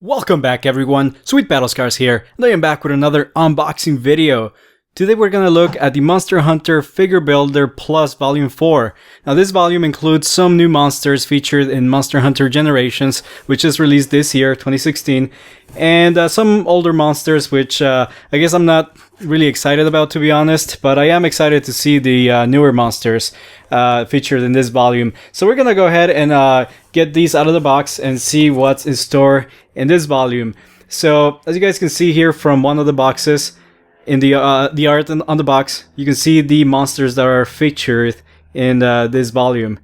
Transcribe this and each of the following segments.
Welcome back everyone, Sweet Battlescars here, and I am back with another unboxing video. Today we're going to look at the Monster Hunter Figure Builder Plus Volume 4. Now this volume includes some new monsters featured in Monster Hunter Generations, which is released this year, 2016, and some older monsters which I guess I'm not really excited about, to be honest, but I am excited to see the newer monsters featured in this volume. So we're going to go ahead and get these out of the box and see what's in store in this volume. So as you guys can see here from one of the boxes, in the art on the box, you can see the monsters that are featured in this volume.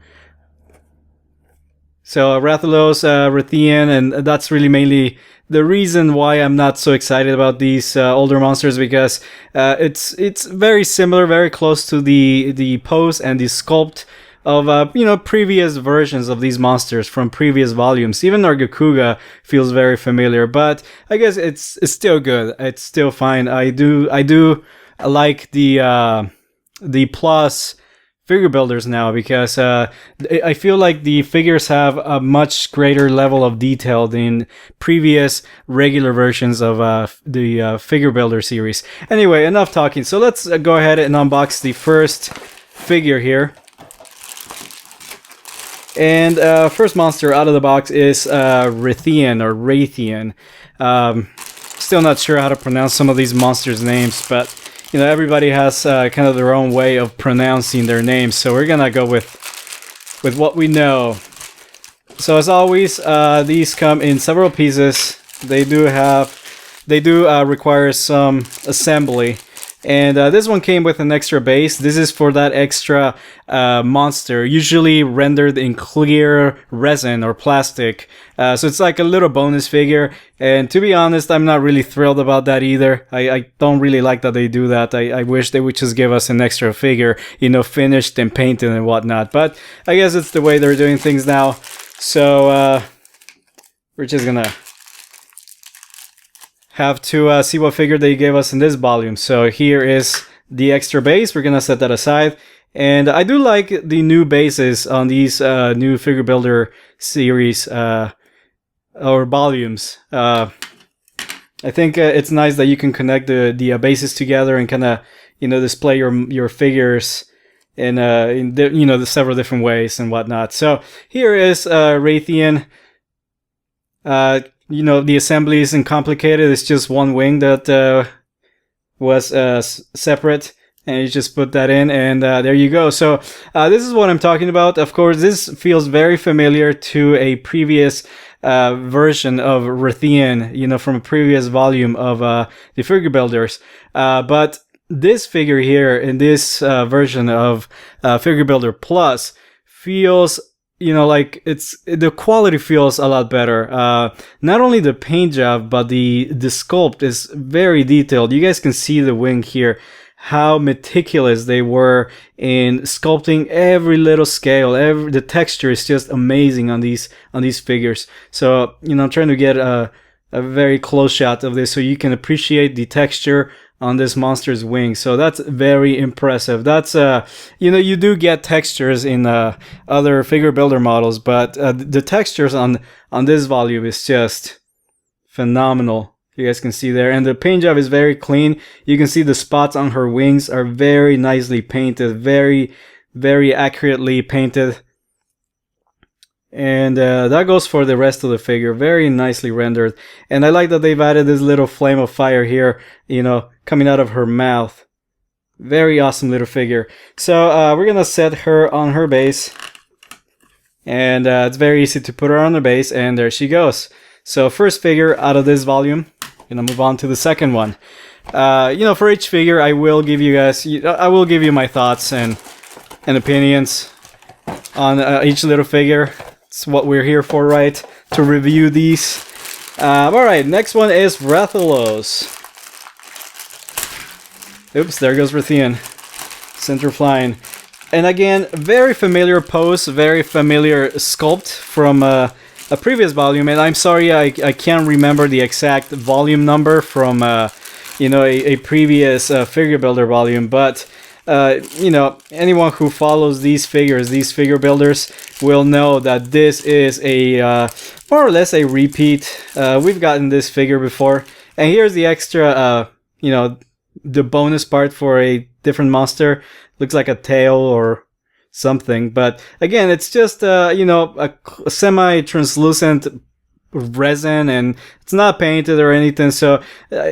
So Rathalos, Wraith Ian, and that's really mainly the reason why I'm not so excited about these older monsters, because it's very similar, very close to the pose and the sculpt of you know, previous versions of these monsters from previous volumes. Even Naga Kouga feels very familiar, but I guess it's still good. It's still fine. I do like the plus figure builders now, because I feel like the figures have a much greater level of detail than previous regular versions of the figure builder series. Anyway, enough talking. So let's go ahead and unbox the first figure here. And first monster out of the box is Wraith Ian or Wraith Ian. Still not sure how to pronounce some of these monsters' names, but you know, everybody has kind of their own way of pronouncing their names, so we're gonna go with what we know. So as always, these come in several pieces. They do require some assembly. And this one came with an extra base. This is for that extra monster, usually rendered in clear resin or plastic. So it's like a little bonus figure. And to be honest, I'm not really thrilled about that either. I don't really like that they do that. I wish they would just give us an extra figure, you know, finished and painted and whatnot. But I guess it's the way they're doing things now. So we're just gonna have to see what figure they gave us in this volume. So here is the extra base. We're gonna set that aside, and I do like the new bases on these new figure builder series or volumes. I think it's nice that you can connect the bases together and kind of, you know, display your figures in you know, the several different ways and whatnot. So here is Wraith Ian. You know, the assembly isn't complicated. It's just one wing that was separate, and you just put that in, and there you go. So this is what I'm talking about. Of course, this feels very familiar to a previous version of Wraith Ian, you know, from a previous volume of the figure builders. But this figure here in this version of Figure Builder Plus feels, you know, like the quality feels a lot better. Not only the paint job, but the sculpt is very detailed. You guys can see the wing here, how meticulous they were in sculpting every little scale. The texture is just amazing on these figures. So, you know, I'm trying to get a very close shot of this so you can appreciate the texture on this monster's wing. So that's very impressive. That's you know, you do get textures in other figure builder models, but the textures on this volume is just phenomenal. You guys can see there, and the paint job is very clean. You can see the spots on her wings are very nicely painted, very accurately painted. And that goes for the rest of the figure, very nicely rendered. And I like that they've added this little flame of fire here, you know, coming out of her mouth. Very awesome little figure. So we're gonna set her on her base, and it's very easy to put her on the base, and there she goes. So first figure out of this volume. Gonna move on to the second one. You know, for each figure, I will give you my thoughts and opinions on each little figure. It's what we're here for, right? To review these. Alright, next one is Rathalos. Oops, there goes Wraith Ian. Center flying. And again, very familiar pose, very familiar sculpt from a previous volume. And I'm sorry, I can't remember the exact volume number from you know, a previous figure builder volume, but you know, anyone who follows these figures, these figure builders, will know that this is a more or less a repeat. We've gotten this figure before, and here's the extra, you know, the bonus part for a different monster. Looks like a tail or something, but again, it's just you know, a semi-translucent resin, and it's not painted or anything. So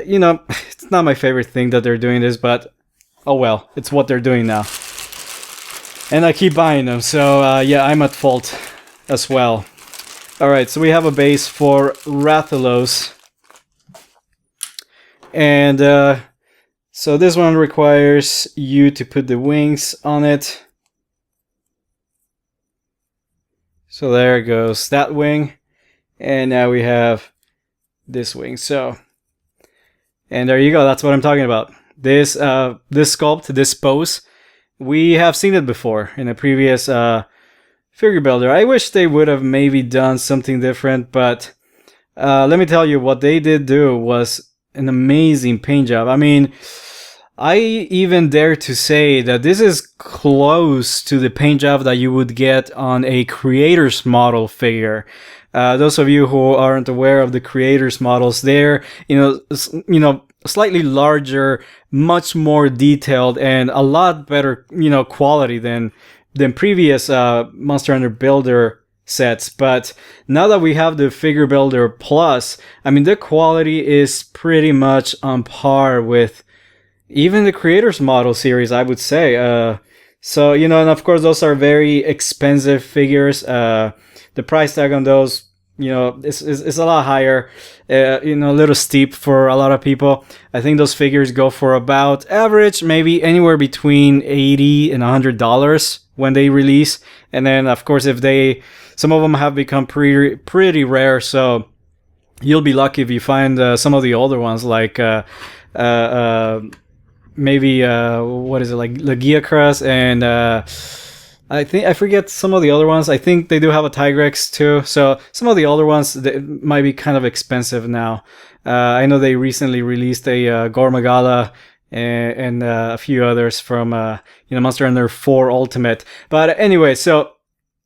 you know, it's not my favorite thing that they're doing this, but oh well, it's what they're doing now, and I keep buying them. So yeah, I'm at fault as well. All right, so we have a base for Rathalos, and so this one requires you to put the wings on it. So there goes that wing. And now we have this wing. So, and there you go. That's what I'm talking about. This sculpt, this pose, we have seen it before in a previous figure builder. I wish they would have maybe done something different, but let me tell you, what they did do was an amazing paint job. I mean, I even dare to say that this is close to the paint job that you would get on a creator's model figure. Those of you who aren't aware of the creators models, they're, you know, slightly larger, much more detailed, and a lot better, you know, quality than previous Monster Hunter Builder sets. But now that we have the Figure Builder Plus, I mean, the quality is pretty much on par with even the creators model series, I would say. So, you know, and of course, those are very expensive figures. The price tag on those, you know, is a lot higher, you know, a little steep for a lot of people. I think those figures go for about average, maybe anywhere between $80 and $100 when they release. And then, of course, some of them have become pretty rare. So you'll be lucky if you find some of the older ones, like maybe what is it, like Lagiacrus, and I forget some of the other ones. I think they do have a Tigrex too. So some of the older ones, they might be kind of expensive now. I know they recently released a Gormagala and a few others from you know, Monster Hunter 4 Ultimate. But anyway, so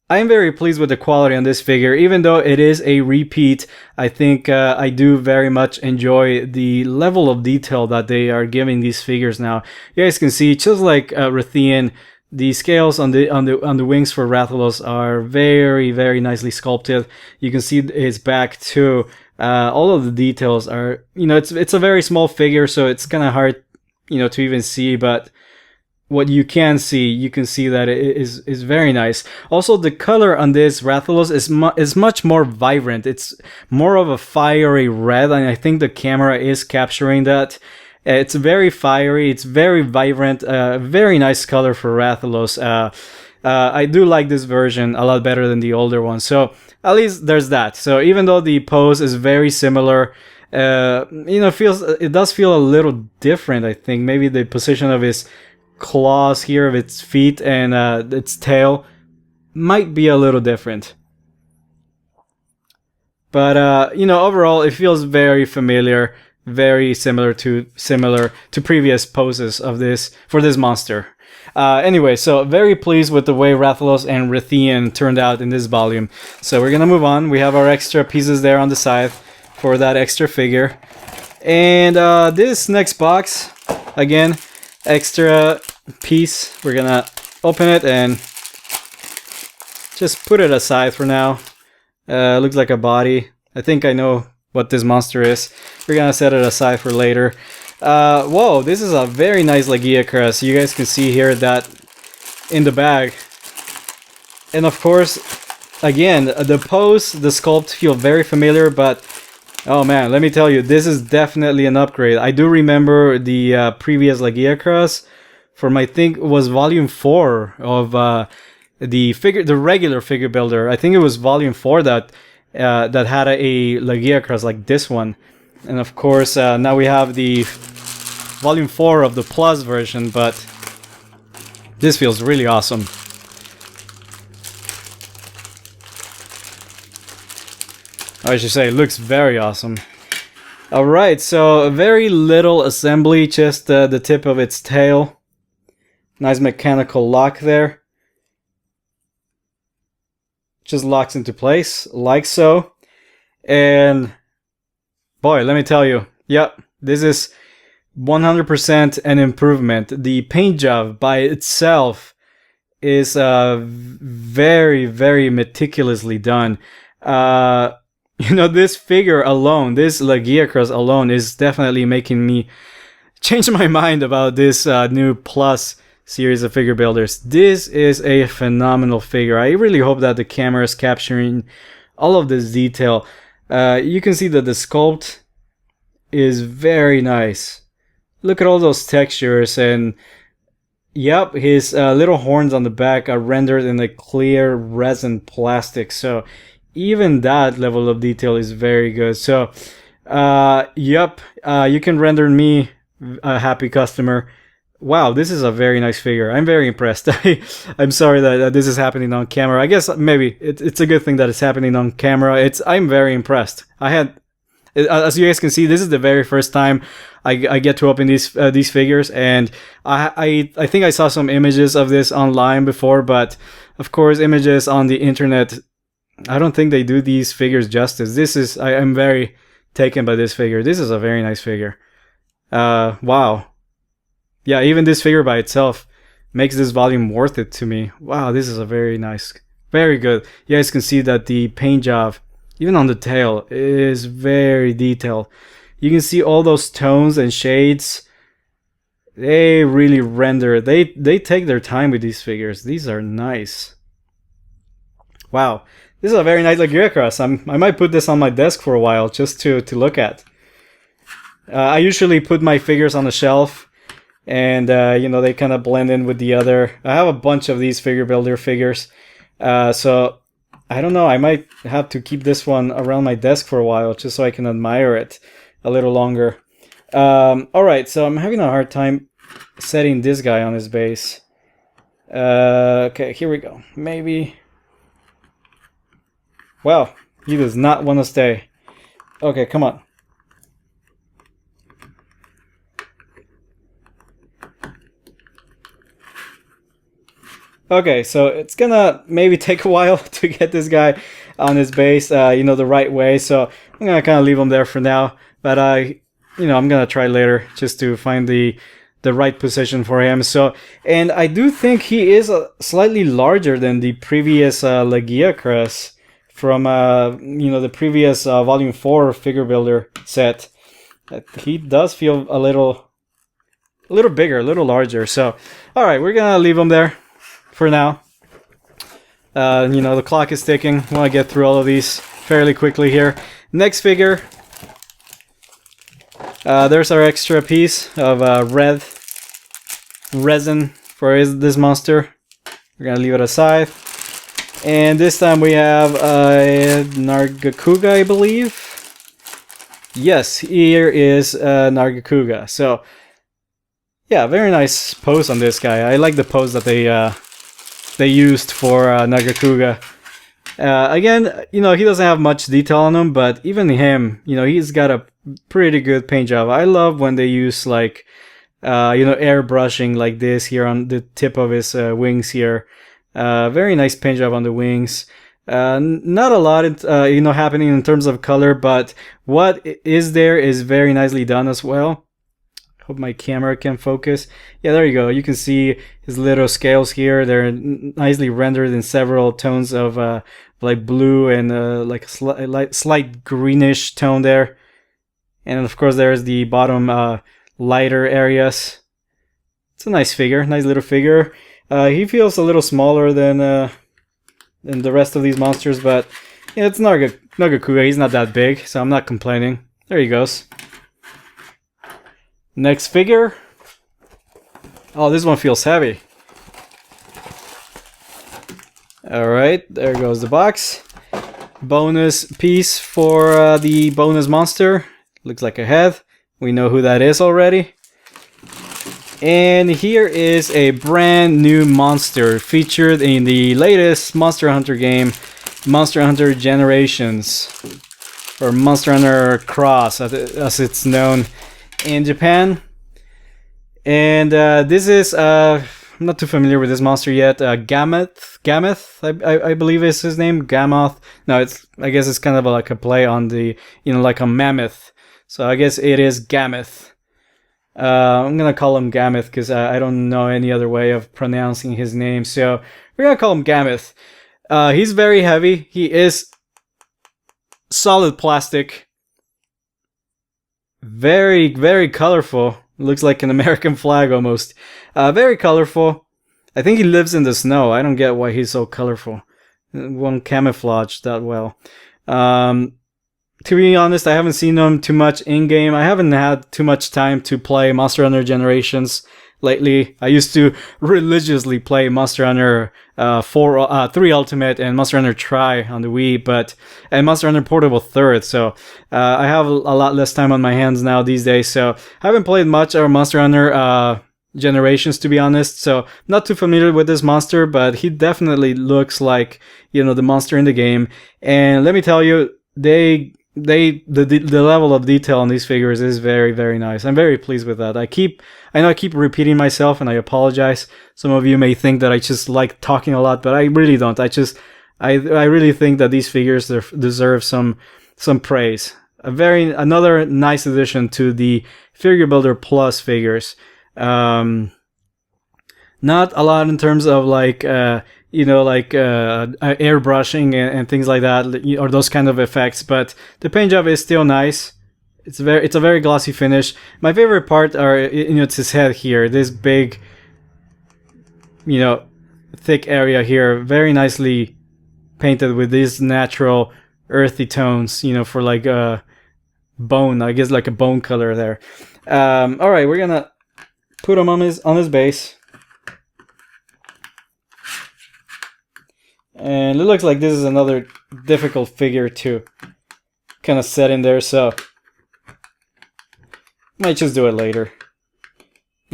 I'm very pleased with the quality on this figure. Even though it is a repeat, I think I do very much enjoy the level of detail that they are giving these figures now. You guys can see, just like Wraith Ian, the scales on the wings for Rathalos are very, very nicely sculpted. You can see his back too. All of the details are, you know, it's a very small figure, so it's kind of hard, you know, to even see, but what you can see that it is very nice. Also, the color on this Rathalos is much more vibrant. It's more of a fiery red, and I think the camera is capturing that. It's very fiery. It's very vibrant. Very nice color for Rathalos. I do like this version a lot better than the older one. So at least there's that. So even though the pose is very similar, you know, it does feel a little different. I think maybe the position of his claws here, of its feet and its tail, might be a little different. But you know, overall, it feels very familiar. Very similar to previous poses of this for this monster. Anyway, so very pleased with the way Rathalos and Wraith Ian turned out in this volume. So we're gonna move on. We have our extra pieces there on the side for that extra figure. And this next box, again, extra piece. We're gonna open it and just put it aside for now. Looks like a body. I think I know what this monster is. We're gonna set it aside for later. Whoa, this is a very nice Lagiacrus. You guys can see here that in the bag. And of course, again, the pose, the sculpt feel very familiar, but oh man, let me tell you, this is definitely an upgrade. I do remember the previous Lagiacrus from, I think it was volume 4 of the regular figure builder. I think it was volume 4 that had a Lagiacrus like this one. And of course, now we have the volume 4 of the Plus version, but this feels really awesome. I should say, it looks very awesome. Alright, so very little assembly, just the tip of its tail. Nice mechanical lock there. Just locks into place, like so. And boy, let me tell you, yep, this is 100% an improvement. The paint job by itself is very, very meticulously done. You know, this figure alone, this Lagiacross alone, is definitely making me change my mind about this new Plus series of figure builders. This is a phenomenal figure. I really hope that the camera is capturing all of this detail. You can see that the sculpt is very nice. Look at all those textures, and yep, his little horns on the back are rendered in a clear resin plastic. So even that level of detail is very good. So yep, you can render me a happy customer. Wow, this is a very nice figure. I'm very impressed. I'm sorry that this is happening on camera. I guess maybe it's a good thing that it's happening on camera. I'm very impressed. As you guys can see, this is the very first time I get to open these figures, and I think I saw some images of this online before, but of course, images on the internet, I don't think they do these figures justice. I'm very taken by this figure. This is a very nice figure. Wow. Yeah, even this figure by itself makes this volume worth it to me. Wow, this is a very nice, very good. You guys can see that the paint job, even on the tail, is very detailed. You can see all those tones and shades. They really render. They take their time with these figures. These are nice. Wow, this is a very nice Lagiacross. I might put this on my desk for a while just to look at. I usually put my figures on the shelf, and you know, they kind of blend in with the other. I have a bunch of these figure builder figures, so I don't know, I might have to keep this one around my desk for a while just so I can admire it a little longer. Alright, so I'm having a hard time setting this guy on his base. Okay, here we go. Maybe. Wow, he does not want to stay. Okay, come on. Okay, so it's gonna maybe take a while to get this guy on his base, you know, the right way. So I'm gonna kind of leave him there for now. But you know, I'm gonna try later just to find the right position for him. So, and I do think he is slightly larger than the previous Lagiacross from you know, the previous Volume 4 figure builder set. He does feel a little bigger, a little larger. So, all right, we're gonna leave him there for now. You know, the clock is ticking. I want to get through all of these fairly quickly here. Next figure. There's our extra piece of red resin for this monster. We're gonna leave it aside. And this time we have Naga Kouga, I believe. Yes, here is Naga Kouga. So, yeah, very nice pose on this guy. I like the pose that they used for Naga Kouga. Again, you know, he doesn't have much detail on him, but even him, you know, he's got a pretty good paint job. I love when they use, like, you know, airbrushing like this here on the tip of his wings here. Very nice paint job on the wings. Not a lot, you know, happening in terms of color, but what is there is very nicely done as well. Hope my camera can focus. Yeah, there you go. You can see his little scales here. They're nicely rendered in several tones of like blue and like a slight greenish tone there. And of course, there's the bottom lighter areas. It's a nice figure, nice little figure. He feels a little smaller than the rest of these monsters, but yeah, it's Naga Kouga. He's not that big, so I'm not complaining. There he goes. Next figure. Oh, this one feels heavy. Alright, there goes the box. Bonus piece for the bonus monster. Looks like a head. We know who that is already. And here is a brand new monster featured in the latest Monster Hunter game, Monster Hunter Generations, or Monster Hunter Cross as it's known in Japan. And this is I'm not too familiar with this monster yet. Gamath, I believe is his name. Gamath. No, I guess it's kind of like a play on the, like a mammoth. So I guess it is Gamath. I'm gonna call him Gamath because I don't know any other way of pronouncing his name. So we're gonna call him Gamath. He's very heavy. He is solid plastic. Very, very colorful. Looks like an American flag almost. Very colorful. I think he lives in the snow. I don't get why he's so colorful. It won't camouflage that well. To be honest, I haven't seen him too much in-game. I haven't had too much time to play Monster Hunter Generations lately. I used to religiously play Monster Hunter 3 Ultimate and Monster Hunter Tri on the Wii, and Monster Hunter Portable 3rd, so I have a lot less time on my hands now these days, so I haven't played much of Monster Hunter Generations, to be honest, so not too familiar with this monster, but he definitely looks like, the monster in the game, and let me tell you, the level of detail on these figures is very, very nice. I'm very pleased with that. I know I keep repeating myself, and I apologize. Some of you may think that I just like talking a lot, but I really don't. I really think that these figures deserve some praise. Another nice addition to the Figure Builder Plus figures. Not a lot in terms of airbrushing and things like that, or those kind of effects, but the paint job is still nice. It's a very glossy finish. My favorite part it's his head here, this big, thick area here, very nicely painted with these natural earthy tones, for like a bone, I guess like a bone color there. All right, we're gonna put him on his base. And it looks like this is another difficult figure to kind of set in there, so might just do it later,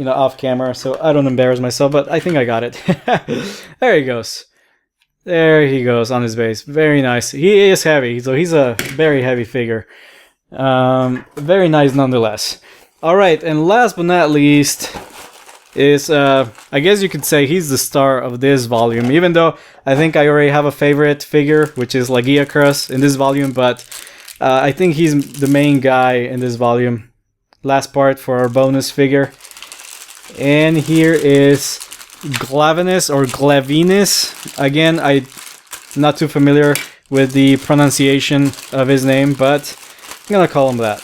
off camera, so I don't embarrass myself, but I think I got it. There he goes. There he goes on his base. Very nice. He is heavy, so he's a very heavy figure. Very nice nonetheless. Alright, and last but not least is, I guess you could say he's the star of this volume, even though I think I already have a favorite figure, which is Lagiacrus in this volume, but I think he's the main guy in this volume. Last part for our bonus figure. And here is Glavinus or Glavinus. Again, I'm not too familiar with the pronunciation of his name, but I'm gonna call him that.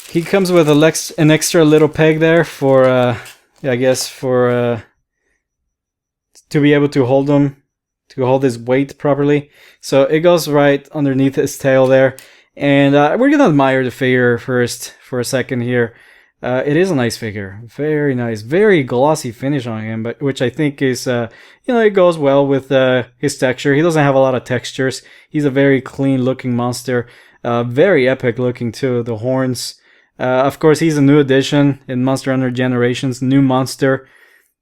He comes with an extra little peg there for, I guess, for to be able to hold him, to hold his weight properly. So it goes right underneath his tail there. And we're gonna admire the figure first for a second here. It is a nice figure, very nice, very glossy finish on him, but which I think is, it goes well with his texture. He doesn't have a lot of textures. He's a very clean looking monster, very epic looking too. The horns. Of course, he's a new addition in Monster Hunter Generations, new monster.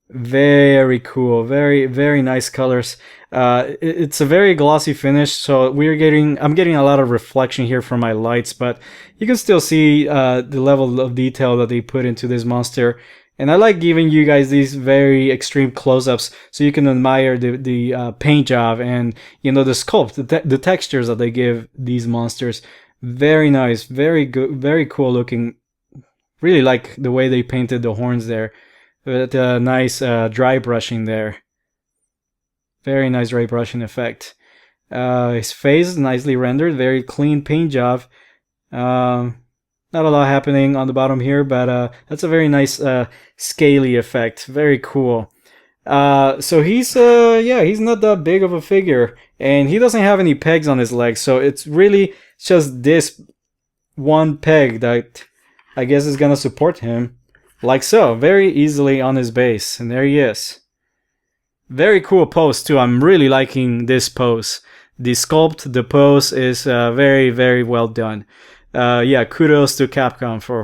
Very cool, very, very nice colors. It's a very glossy finish, so I'm getting a lot of reflection here from my lights, but you can still see the level of detail that they put into this monster. And I like giving you guys these very extreme close-ups so you can admire the paint job and the sculpt, the textures that they give these monsters. Very nice, very good, very cool looking. Really like the way they painted the horns there. With a nice dry brushing there. Very nice dry brushing effect. His face is nicely rendered. Very clean paint job. Not a lot happening on the bottom here, but that's a very nice scaly effect. Very cool. So he's not that big of a figure, and he doesn't have any pegs on his legs. So it's really just this one peg that I guess is gonna support him. Like so, very easily on his base, and there he is. Very cool pose too. I'm really liking this pose. The sculpt, the pose is very, very well done. Kudos to Capcom for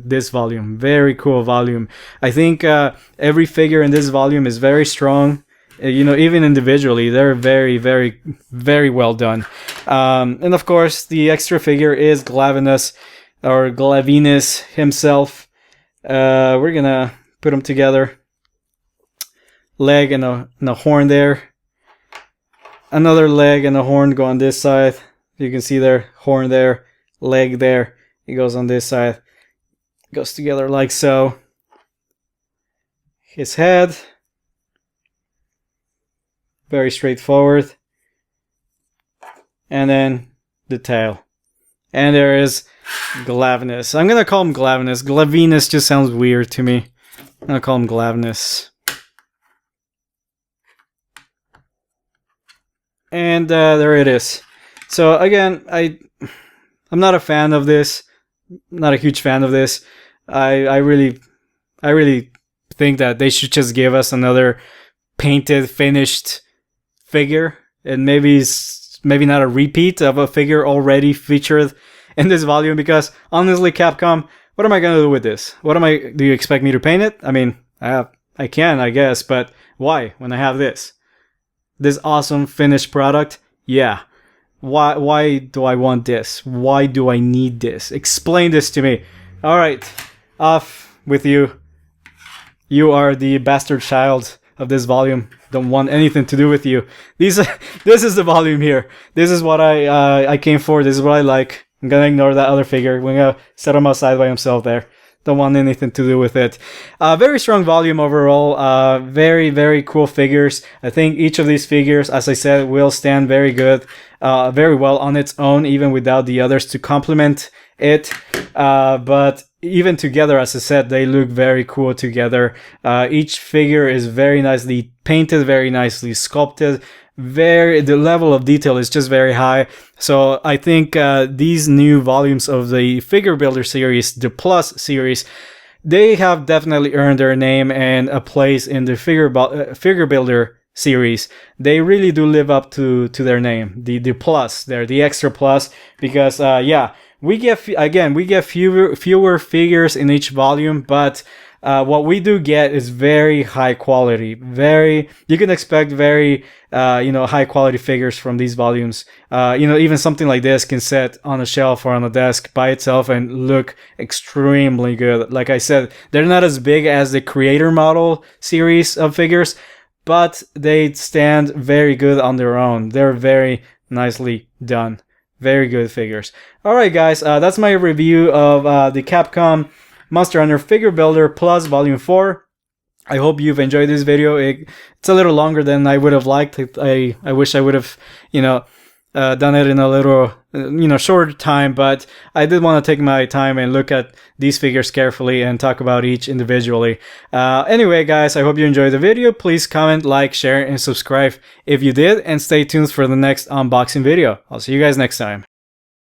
this volume. Very cool volume. I think every figure in this volume is very strong. Even individually, they're very, very, very well done. And of course, the extra figure is Glavinus, or Glavinus himself. We're gonna put them together leg and a horn there. Another leg and a horn go on this side. You can see there, horn there, leg there. It goes on this side. It goes together like so. His head. Very straightforward. And then the tail. And there is Glavinus. I'm gonna call him Glavinus. Glavinus just sounds weird to me. I'm gonna call him Glavinus. And there it is. So again, I'm not a fan of this. Not a huge fan of this. I really think that they should just give us another painted, finished figure, and maybe not a repeat of a figure already featured in this volume. Because honestly, Capcom, what am I gonna do with this? Do you expect me to paint it? I mean, I can, I guess, but why when I have this awesome finished product? Yeah. Why do I want this? Why do I need this? Explain this to me. All right, off with you. You are the bastard child of this volume. Don't want anything to do with you. This is the volume here. This is what I came for. This is what I like. I'm gonna ignore that other figure. We're gonna set him aside by himself there. Don't want anything to do with it. Very strong volume overall. Very, very cool figures. I think each of these figures, as I said, will stand very good, very well on its own, even without the others to complement it. But even together, as I said, they look very cool together. Each figure is very nicely painted, very nicely sculpted. The level of detail is just very high. So I think these new volumes of the Figure Builder series, the Plus series, they have definitely earned their name and a place in the Figure Builder series. They really do live up to their name, the Plus there, the extra Plus, because yeah, we get fewer figures in each volume, but what we do get is very high quality. You can expect very high quality figures from these volumes. Even something like this can sit on a shelf or on a desk by itself and look extremely good. Like I said, they're not as big as the Creator Model series of figures, but they stand very good on their own. They're very nicely done. Very good figures. Alright guys, that's my review of the Capcom Monster Hunter Figure Builder Plus Volume 4. I hope you've enjoyed this video. It's a little longer than I would have liked. I wish I would have, done it in a little, shorter time, but I did want to take my time and look at these figures carefully and talk about each individually. Anyway, guys, I hope you enjoyed the video. Please comment, like, share, and subscribe if you did, and stay tuned for the next unboxing video. I'll see you guys next time.